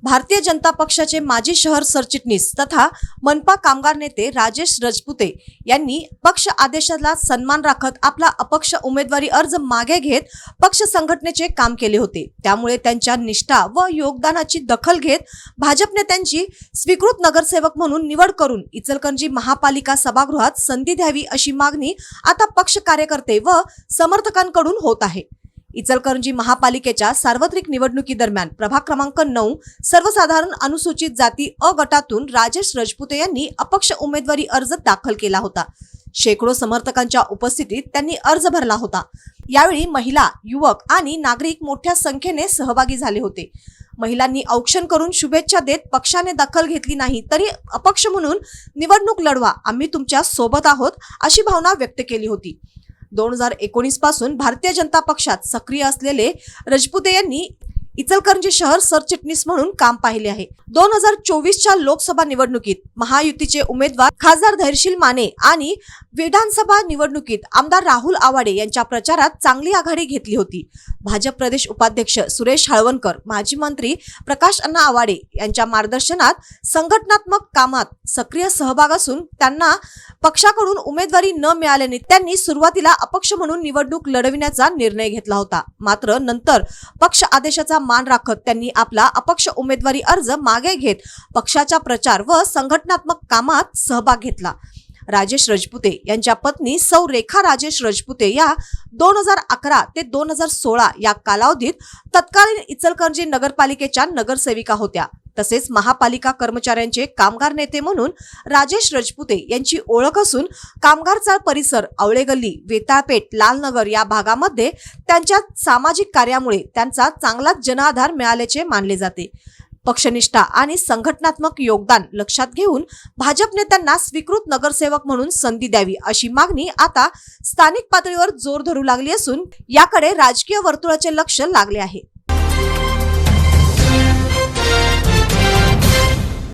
भारतीय जनता पक्षाचे माजी शहर सरचिटणीस तथा मनपा कामगार नेते राजेश रजपुते यांनी पक्ष आदेशाला सन्मान राखत आपला अपक्ष उमेदवारी अर्ज मागे घेत पक्ष संघटनेचे काम केले होते। त्यामुळे त्यांच्या निष्ठा व योगदानाची दखल घेत भाजप नेत्यांची स्वीकृत नगरसेवक म्हणून निवड करून इचलकरंजी महापालिका सभागृहात संधी द्यावी अशी मागणी आता पक्ष कार्यकर्ते व समर्थकांकडून होत आहे। इचलकरंजी महापालिकेच्या सार्वत्रिक निवडणुकीदरम्यान प्रभाग क्रमांक 9 सर्वसाधारण अनुसूचित जाती अ गटातून राजेश रजपुते यांनी अपक्ष उमेदवारी अर्ज दाखल केला होता। शेकडो समर्थकांच्या उपस्थितीत त्यांनी अर्ज भरला होता। यावेळी महिला, युवक आणि नागरिक मोठ्या संख्येने सहभागी झाले होते। महिलांनी औक्षण करून शुभेच्छा देत पक्षाने दखल घेतली नाही तरी अपक्ष म्हणून निवडणूक लढवा, आम्ही तुमच्या सोबत आहोत अशी भावना व्यक्त केली होती। 2019 पासून भारतीय जनता पक्षात सक्रिय असलेले रजपुते यांनी इचलकरंजी शहर सरचिटणीस म्हणून काम पाहिले आहे। 2024च्या लोकसभा निवडणुकीत महायुतीचे उमेदवार खासदार धैर्यशील माने आणि विधानसभा निवडणुकीत आमदार राहुल आवाडे यांच्या प्रचारात चांगली आघाडी घेतली होती। भाजप प्रदेश उपाध्यक्ष सुरेश हळवणकर, माजी मंत्री प्रकाश अण्णा आवाडे यांच्या मार्गदर्शनात संघटनात्मक कामात सक्रिय सहभाग असून त्यांना पक्षाकडून उमेदवारी न मिळाल्याने त्यांनी सुरुवातीला अपक्ष म्हणून निवडणूक लढविण्याचा निर्णय घेतला होता। मात्र नंतर पक्ष आदेशाचा मान राखत त्यांनी आपला अपक्ष उमेदवारी अर्ज मागे घेत पक्षाच्या प्रचार व संघटनात्मक कामात सहभाग घेतला। राजेश रजपुते यांच्या पत्नी सौ रेखा राजेश रजपुते या 2011 ते 2016 या कालावधीत तत्कालीन इचलकरंजी नगरपालिकेच्या नगरसेविका होत्या। तसेच महापालिका कर्मचाऱ्यांचे कामगार नेते म्हणून राजेश रजपुते यांची ओळख असून कामगार चाळ परिसर, आवळे गल्ली, वेताळपेठ, लालनगर या भागामध्ये त्यांच्या सामाजिक कार्यामुळे त्यांचा चांगलाच जनाधार मिळाल्याचे मानले जाते। पक्षनिष्ठा आणि संघटनात्मक योगदान लक्षात घेऊन भाजप नेत्यांना स्वीकृत नगरसेवक म्हणून संधी द्यावी अशी मागणी आता स्थानिक पातळीवर जोर धरू लागली असून याकडे राजकीय वर्तुळाचे लक्ष लागले आहे।